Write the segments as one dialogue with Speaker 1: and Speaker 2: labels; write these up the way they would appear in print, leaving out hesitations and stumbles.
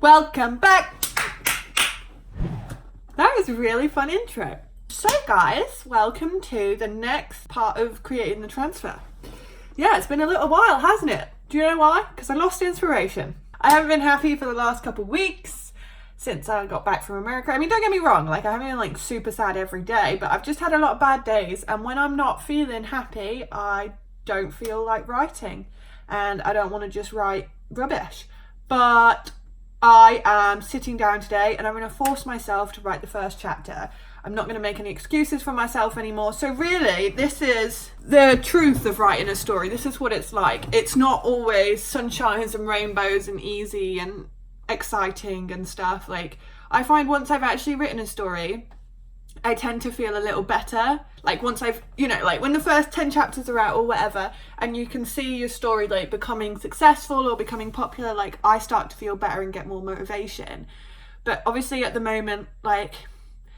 Speaker 1: Welcome back. That was a really fun intro. So guys, welcome to the next part of creating the transfer. Yeah, it's been a little while, hasn't it? Do you know why? Because I lost inspiration. I haven't been happy for the last couple of weeks since I got back from America. I mean, don't get me wrong, like I haven't been like super sad every day, but I've just had a lot of bad days, and when I'm not feeling happy, I don't feel like writing, and I don't want to just write rubbish. But I am sitting down today and I'm going to force myself to write the first chapter. I'm not going to make any excuses for myself anymore. So really, this is the truth of writing a story. This is what it's like. It's not always sunshines and rainbows and easy and exciting and stuff. Like, I find once I've actually written a story, I tend to feel a little better. Like once I've, like when the first 10 chapters are out or whatever, and you can see your story like becoming successful or becoming popular, like I start to feel better and get more motivation. But obviously at the moment, like,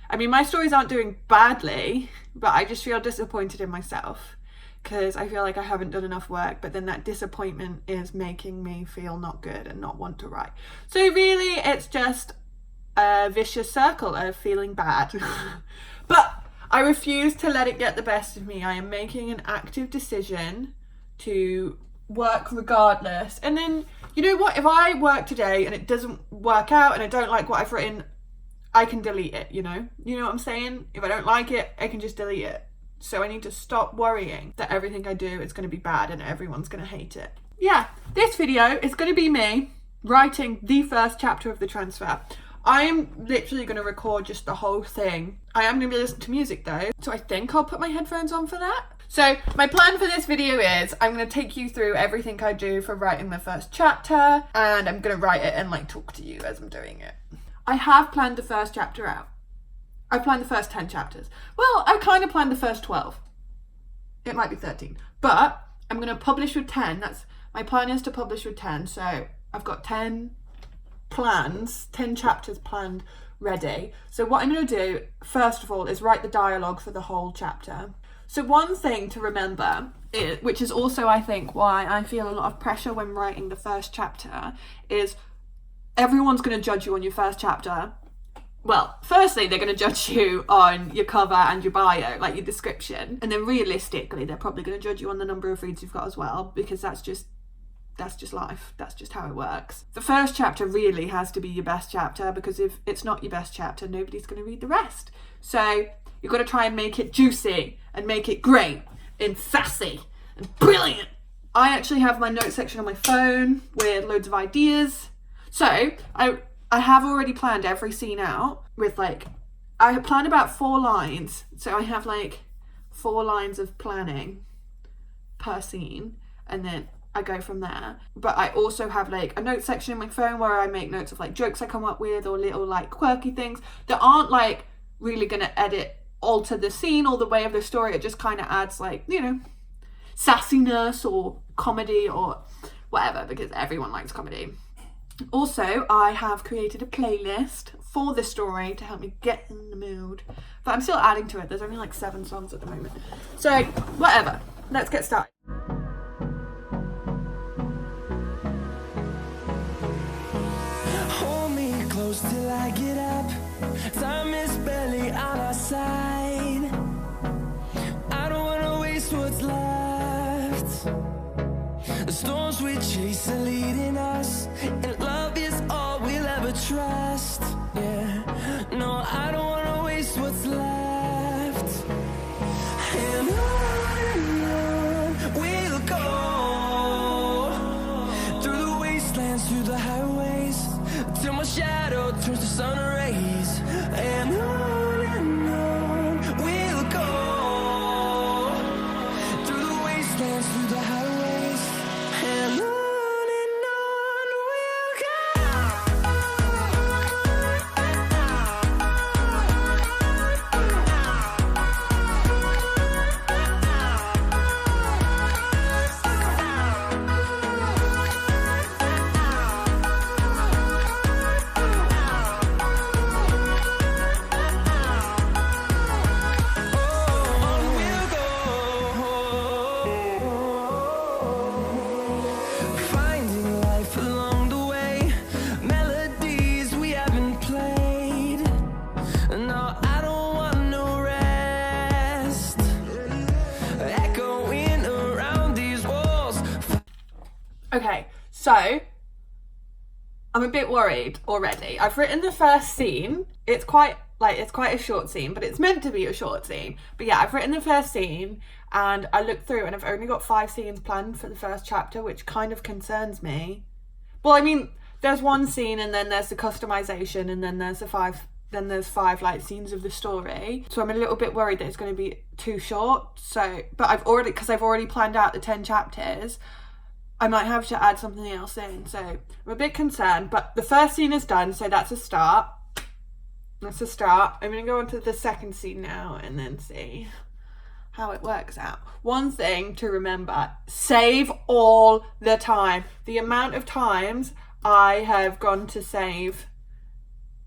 Speaker 1: I mean, my stories aren't doing badly, but I just feel disappointed in myself because I feel like I haven't done enough work, but then that disappointment is making me feel not good and not want to write. So really it's just a vicious circle of feeling bad. But I refuse to let it get the best of me. I am making an active decision to work regardless. And then, you know what? If I work today and it doesn't work out and I don't like what I've written, I can delete it, you know? You know what I'm saying? If I don't like it, I can just delete it. So I need to stop worrying that everything I do is going to be bad and everyone's going to hate it. Yeah, this video is going to be me writing the first chapter of the transfer. I'm literally going to record just the whole thing. I am going to be listening to music though, so I think I'll put my headphones on for that. So my plan for this video is I'm going to take you through everything I do for writing the first chapter, and I'm going to write it and like talk to you as I'm doing it. I have planned the first chapter out. I've planned the first 10 chapters. Well, I kind of planned the first 12. It might be 13, but I'm going to publish with 10. My plan is to publish with 10. So I've got 10 chapters planned ready. So what I'm going to do first of all is write the dialogue for the whole chapter. So one thing to remember, which is also I think why I feel a lot of pressure when writing the first chapter, is everyone's going to judge you on your first chapter. Well, firstly, they're going to judge you on your cover and your bio, like your description. And then realistically, they're probably going to judge you on the number of reads you've got as well, because that's just life. That's just how it works. The first chapter really has to be your best chapter, because if it's not your best chapter, nobody's going to read the rest. So you've got to try and make it juicy and make it great and sassy and brilliant. I actually have my notes section on my phone with loads of ideas. So I have already planned every scene out with I have planned about 4 lines. So I have 4 lines of planning per scene, and then I go from there. But I also have a note section in my phone where I make notes of jokes I come up with or little quirky things that aren't really going to alter the scene or the way of the story. It just kind of adds sassiness or comedy or whatever, because everyone likes comedy. Also, I have created a playlist for the story to help me get in the mood, but I'm still adding to it. There's only 7 songs at the moment. So whatever, let's get started.
Speaker 2: Close till I get up. Time is barely on our side. I don't wanna waste what's left. The storms we chase are leading us, and love is all we'll ever trust. Yeah, no, I don't wanna waste what's left. And on we'll go, through the wastelands, through the highways, till my shadow turns to sun rays. And on we'll go, through the wastelands, through the highways. And on we'll go.
Speaker 1: Okay, so I'm a bit worried already. I've written the first scene. It's quite a short scene, but it's meant to be a short scene. But yeah, I've written the first scene and I looked through and I've only got 5 scenes planned for the first chapter, which kind of concerns me. Well, I mean, there's one scene and then there's the customization and then there's five like scenes of the story. So I'm a little bit worried that it's going to be too short. So, but I've already planned out the 10 chapters. I might have to add something else in. So I'm a bit concerned, but the first scene is done. So that's a start. That's a start. I'm going to go on to the second scene now and then see how it works out. One thing to remember, save all the time. The amount of times I have gone to save,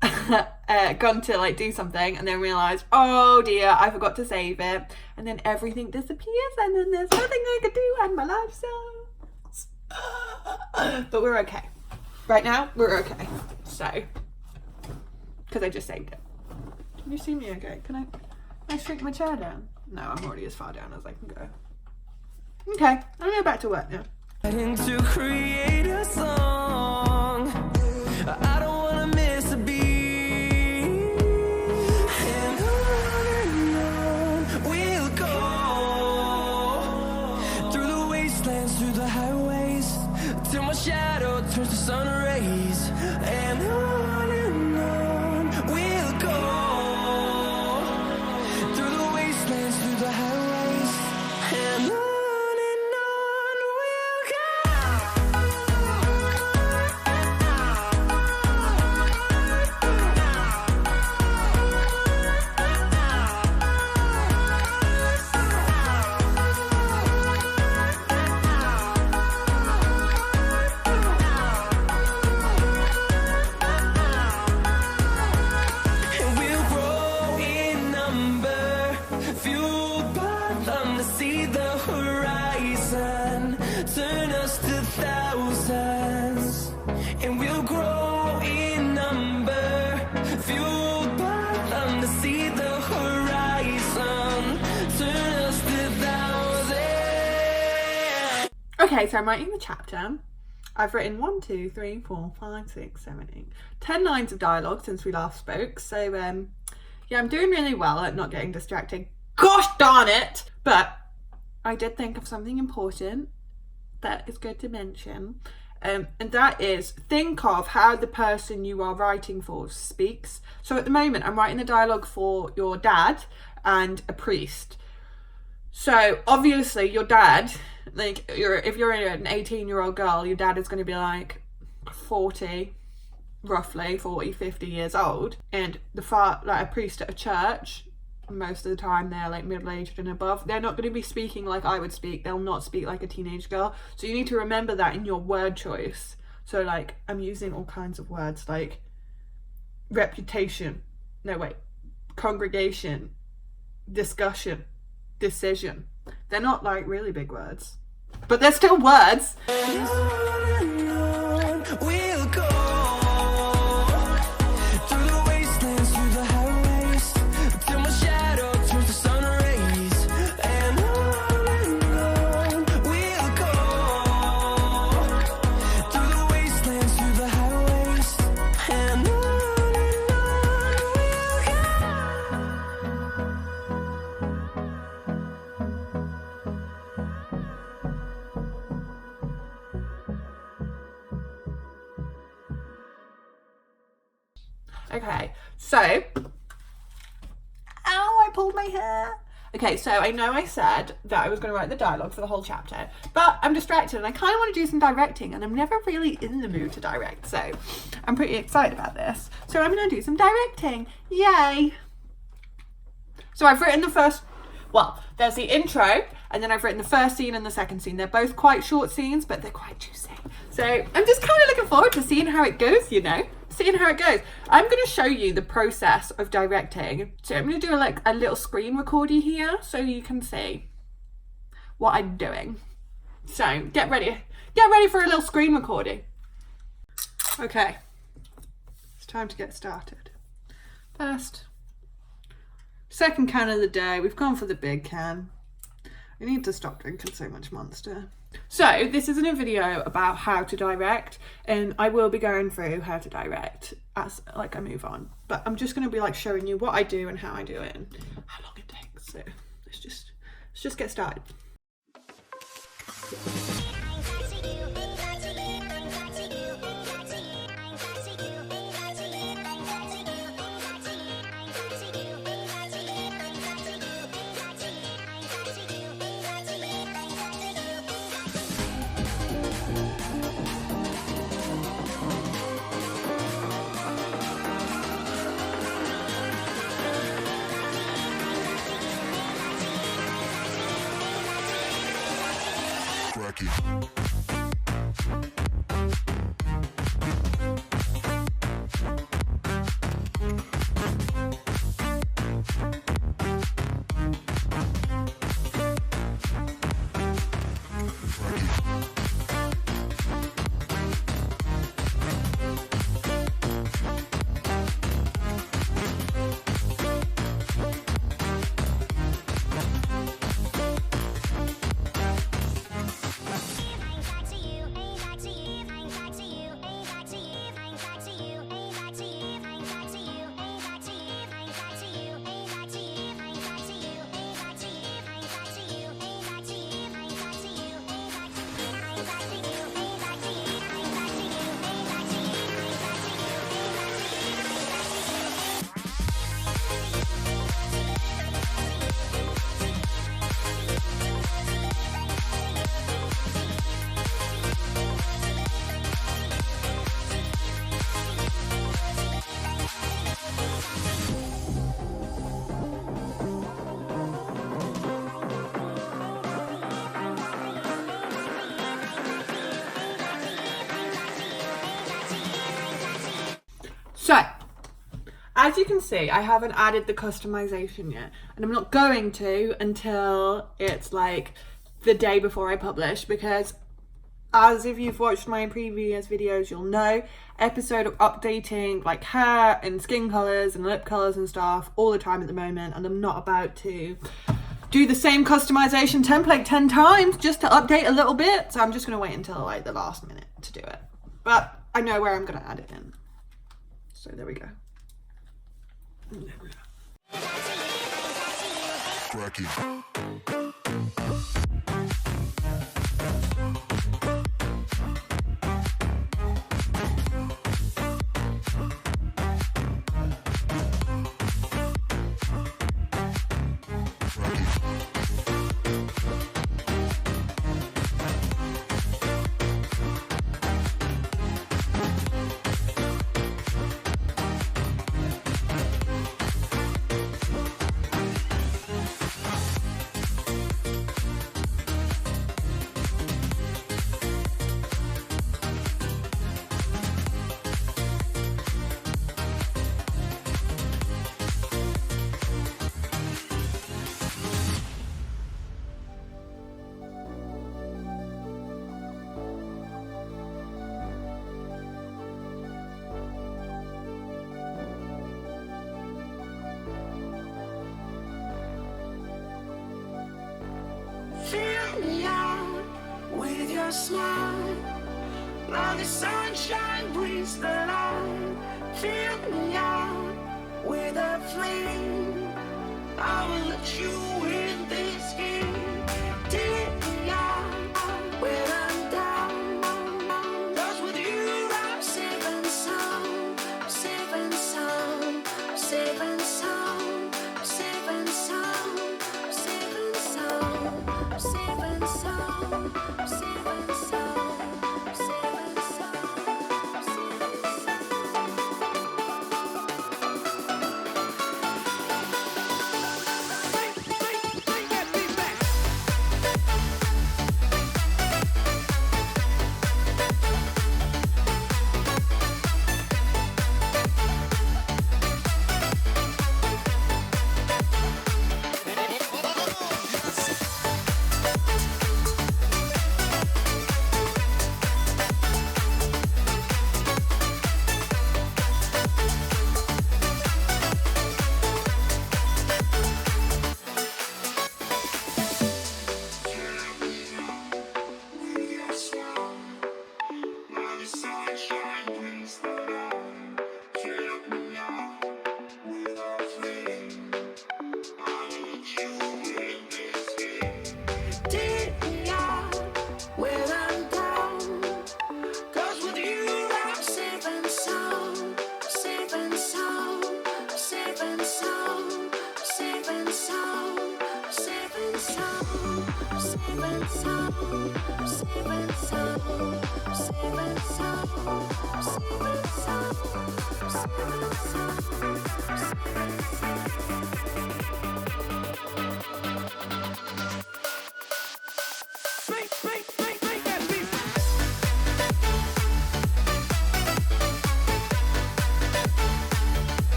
Speaker 1: gone to like do something and then realised, oh dear, I forgot to save it. And then everything disappears and then there's nothing I can do and my life sucks. But we're okay. Right now, we're okay. So, because I just saved it. Can you see me okay? Can I shrink my chair down? No, I'm already as far down as I can go. Okay, I'm gonna go back to work now.
Speaker 2: To create a song, I don't wanna miss a beat, and on we'll go through the wastelands, through the highways, till my shadow turns to sun rays, and on we'll go through the wastelands, through the highways, and on. Turn us to thousands, and we'll grow in number, fueled by them to see the horizon. Turn us to thousands.
Speaker 1: Okay, so I'm writing the chapter. I've written 1, 2, 3, 4, 5, 6, 7, 8, 10 lines of dialogue since we last spoke. So yeah, I'm doing really well at not getting distracted. Gosh darn it! But I did think of something important that is good to mention, and that is, think of how the person you are writing for speaks. So at the moment I'm writing the dialogue for your dad and a priest. So obviously your dad, like if you're an 18-year-old girl, your dad is going to be like 40, roughly 40, 50 years old, and like a priest at a church, most of the time they're like middle-aged and above. They're not going to be speaking like I would speak. They'll not speak like a teenage girl. So you need to remember that in your word choice. So like I'm using all kinds of words like congregation, discussion, decision. They're not like really big words, but they're still words.
Speaker 2: We'll go.
Speaker 1: Okay, so, ow, I pulled my hair. Okay, so I know I said that I was going to write the dialogue for the whole chapter, but I'm distracted and I kind of want to do some directing, and I'm never really in the mood to direct, so I'm pretty excited about this. So I'm going to do some directing. Yay! So I've written there's the intro, and then I've written the first scene and the second scene. They're both quite short scenes, but they're quite juicy. So I'm just kind of looking forward to seeing how it goes, seeing how it goes. I'm going to show you the process of directing. So I'm going to do a little screen recording here so you can see what I'm doing. So get ready for a little screen recording. Okay, it's time to get started. Second can of the day. We've gone for the big can. I need to stop drinking so much Monster. So this isn't a video about how to direct, and I will be going through how to direct as like I move on, but I'm just going to be like showing you what I do and how I do it and how long it takes. So let's just get started. So, as you can see, I haven't added the customization yet, and I'm not going to until it's like the day before I publish, because as if you've watched my previous videos, you'll know, episode of updating like hair and skin colours and lip colours and stuff all the time at the moment, and I'm not about to do the same customization template 10 times just to update a little bit, so I'm just going to wait until like the last minute to do it. But I know where I'm going to add it in. So there we go.
Speaker 2: Fill me out with your smile, while the sunshine brings the light. Fill me out with a flame, I will let you win this game. Take me out when I'm down, 'cause with you I'm safe and sound. I'm safe and sound. I'm safe and sound. I'm safe and sound. I'm safe and sound. I'm safe and sound. I'm safe and sound. I'm safe and sound. I'm safe and sound.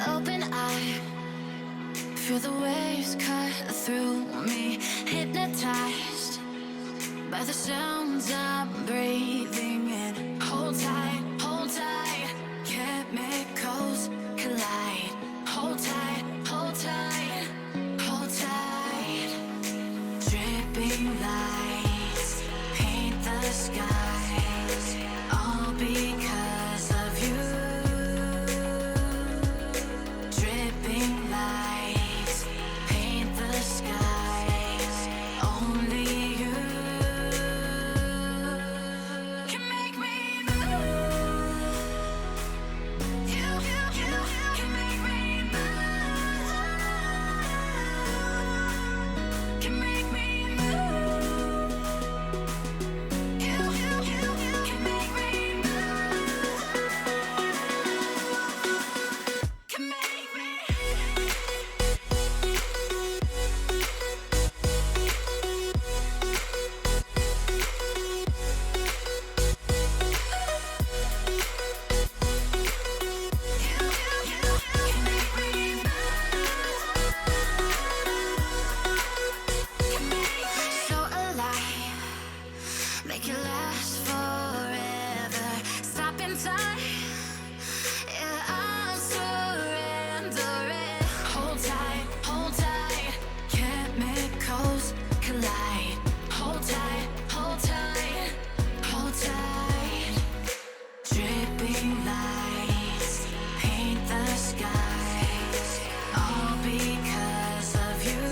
Speaker 2: Open eye, feel the waves cut through me, hypnotized by the sounds I'm breathing in. Hold tight, chemicals collide. Hold tight, hold tight, hold tight. Dripping lights paint the skies, all because of you. Dripping lights paint the skies, only you can make me move. You can make me move. Can make me move. You can make me move. Can make me. So alive, make it last forever. Stop in time, yeah, I'm surrendering. Hold tight, chemicals collide. Hold tight, hold tight, hold tight. Dripping lights paint the skies, all because of you.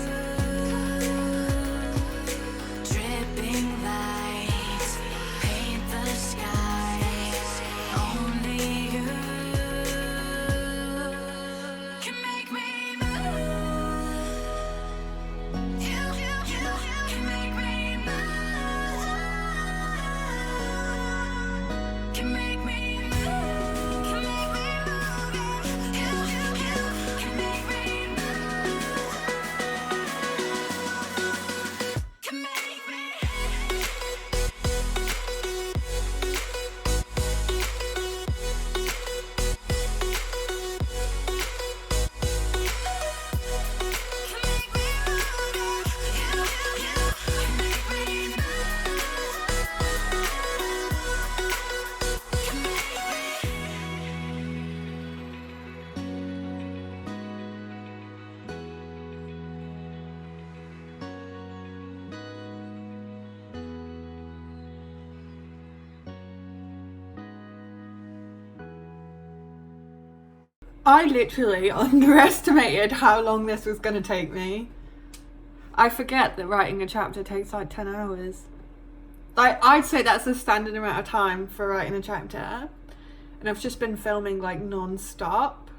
Speaker 2: Dripping lights paint the skies, only you can make me move. You can make me move. Can make me move. Can make me move. You can make me move. Can make me.
Speaker 1: I literally underestimated how long this was going to take me. I forget that writing a chapter takes like 10 hours. Like, I'd say that's the standard amount of time for writing a chapter. And I've just been filming like non-stop.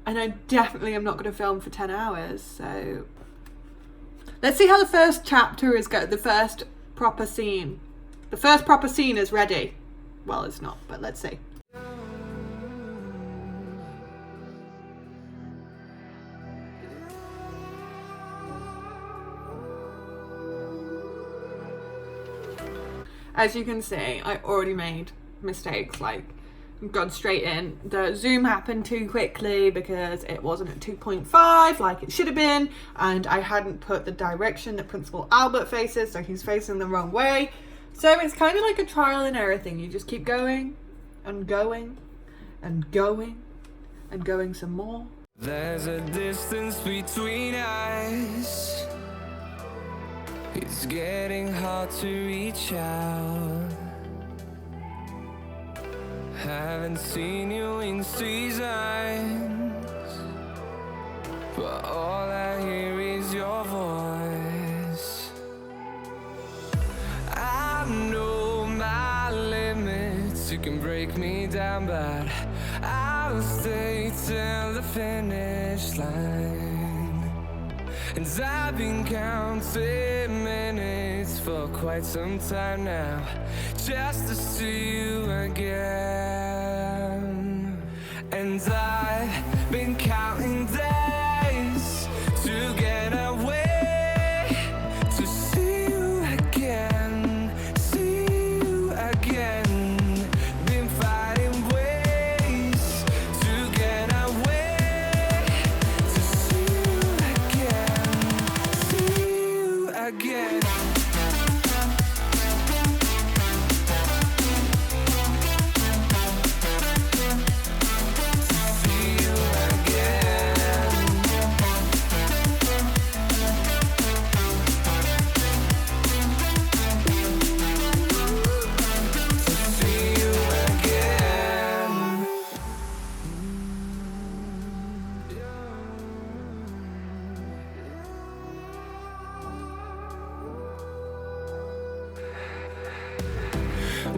Speaker 1: And I definitely am not going to film for 10 hours, so... Let's see how the first chapter is going. The first proper scene. The first proper scene is ready. Well, it's not, but let's see. as you can see, I already made mistakes, like gone straight in. The zoom happened too quickly because it wasn't at 2.5 like it should have been, and I hadn't put the direction that Principal Albert faces, so he's facing the wrong way. So it's kind of like a trial and error thing. You just keep going and going and going and going some more.
Speaker 2: There's a distance between us. It's getting hard to reach out. Haven't seen you in seasons, but all I hear is your voice. I know my limits, you can break me down, but I'll stay till the finish line. And I've been counting minutes for quite some time now, just to see you again. And I've been counting days to get away, to see you again, see you again. Been fighting ways to get away, to see you again, see you again.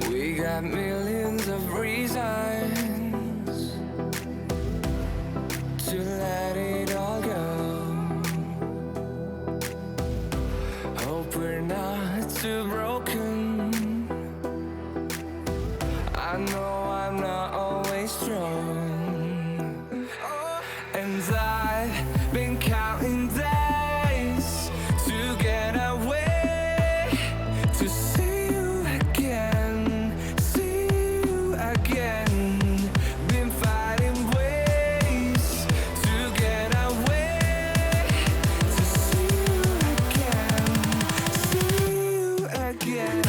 Speaker 2: We got millions of reasons to let it all go. Hope we're not too broken. I know I'm not always strong. And I've been counting days to get away, to see you again, see you again. Been fighting ways to get away, to see you again, see you again.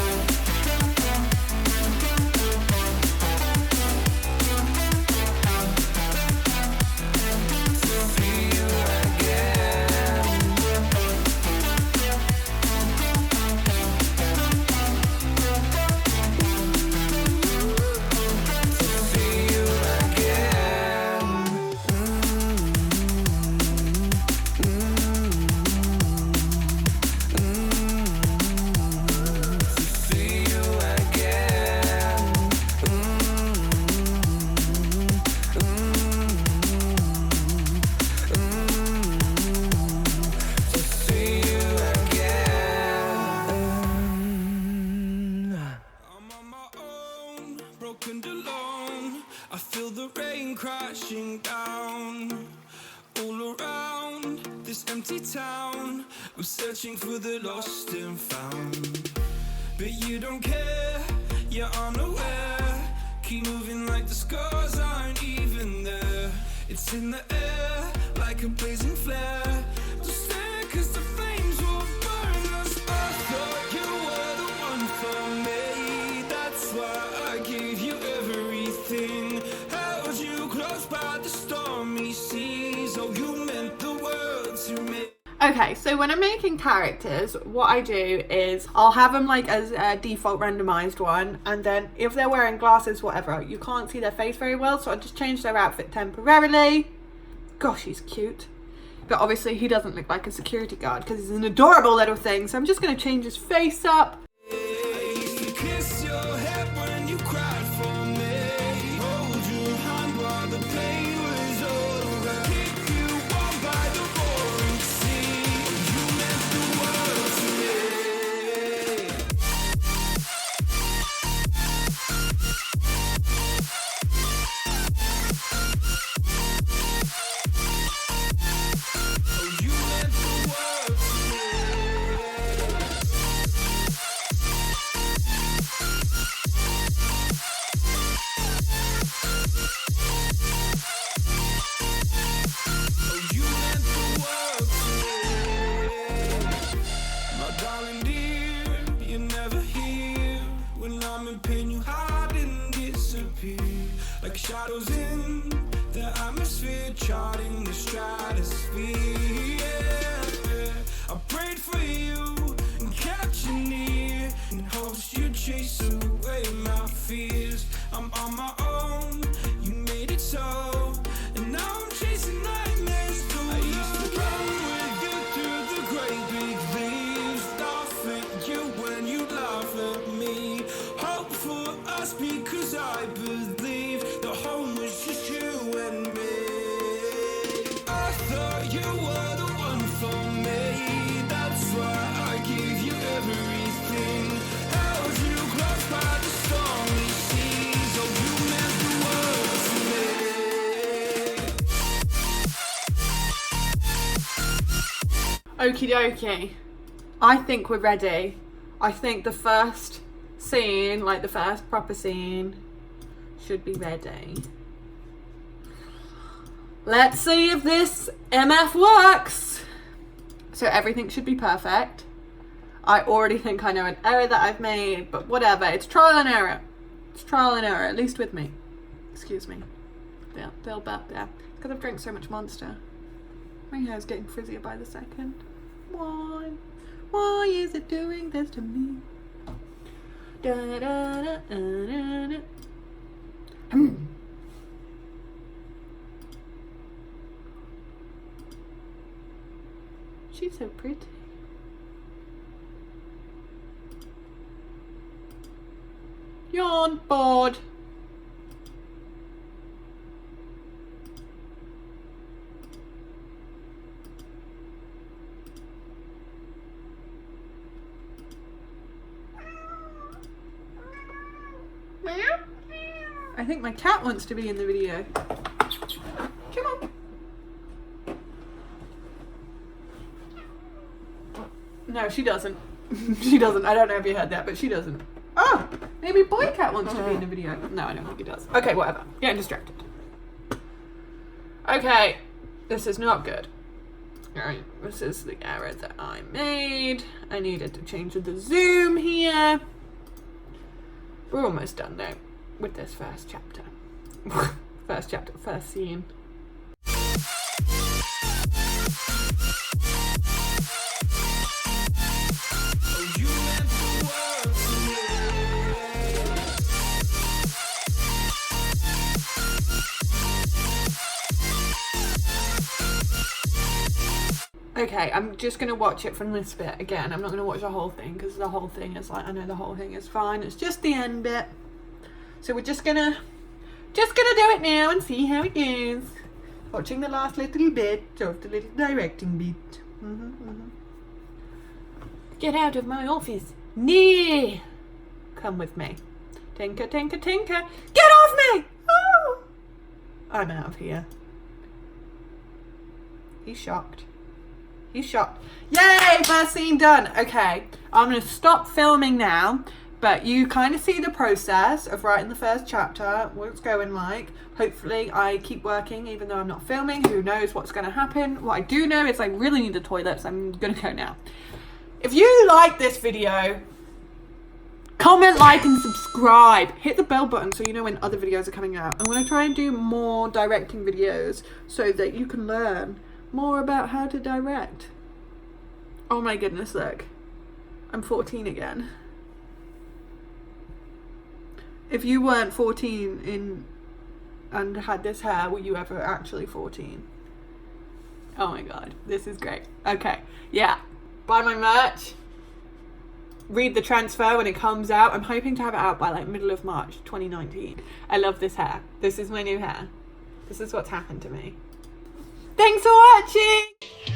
Speaker 2: I feel the rain crashing down all around this empty town. I'm searching for the lost and found, but you don't care, you're unaware. Keep moving like the scars aren't even there. It's in the air like a blazing flare. Don't stare 'cause the flames will burn us. I thought you were the one for me. That's why I gave you everything. Held you close by the stormy seas. Oh, you meant the world to me.
Speaker 1: Okay, so when I'm making characters, what I do is I'll have them like as a default randomized one, and then if they're wearing glasses, whatever, you can't see their face very well, so I just change their outfit temporarily. Gosh, he's cute. But obviously he doesn't look like a security guard because he's an adorable little thing, so I'm just going to change his face up.
Speaker 2: Kiss your head when you cried for me. Hold your hand while the pain was over. Keep you warm by the roaring sea. You meant the world to me. Oh, you meant the world to me. the pain you hide and disappear. Like shadows in the atmosphere, charting the stratosphere. Yeah. I prayed for you and kept you near, in hopes you'd chase away my fears. I'm on my own, you made it so, and now I'm chasing nightmares too. I used to run with you through the great big leaves, laugh at you when you laugh at me. Hope for us because I believe the home was just you and me. I thought you were the one for me, that's why I gave you everything. Held you close by the stormy seas, oh you meant the world to me.
Speaker 1: Okie dokie. I think we're ready. I think the first scene, like the first proper scene, should be ready. Let's see if this MF works. So everything should be perfect. I already think I know an error that I've made, but whatever. It's trial and error. It's trial and error, at least with me. Excuse me. They'll bet there. Because I've drank so much Monster. My hair's getting frizzier by the second. Why? Why is it doing this to me? Da, da, da, da, da, da. She's so pretty. Yawn, bored. I think my cat wants to be in the video. Come on. No, she doesn't. She doesn't. I don't know if you heard that, but she doesn't. Oh, maybe boy cat wants to be in the video. No, I don't think he does. Okay, whatever. Getting distracted. Okay, this is not good. Alright, this is the error that I made. I needed to change the zoom here. We're almost done though with this first chapter. First scene. Okay, I'm just going to watch it from this bit again. I'm not going to watch the whole thing because the whole thing is like, I know the whole thing is fine. It's just the end bit. So we're just gonna do it now and see how it goes. Watching the last little bit of the little directing bit. Get out of my office. Nee. Come with me. Tinker, tinker, tinker. Get off me! Oh! I'm out of here. He's shocked. He's shocked. Yay! First scene done. Okay, I'm going to stop filming now, but you kind of see the process of writing the first chapter, what it's going like. Hopefully I keep working even though I'm not filming. Who knows what's going to happen. What I do know is I really need the toilet, so I'm going to go now. If you like this video, comment, like and subscribe. Hit the bell button so you know when other videos are coming out. I'm going to try and do more directing videos so that you can learn more about how to direct. Oh my goodness, look. I'm 14 again. If you weren't 14 and had this hair, were you ever actually 14? Oh my god, this is great. Okay, yeah. Buy my merch. Read the transfer when it comes out. I'm hoping to have it out by like middle of March 2019. I love this hair. This is my new hair. This is what's happened to me. Thanks for watching!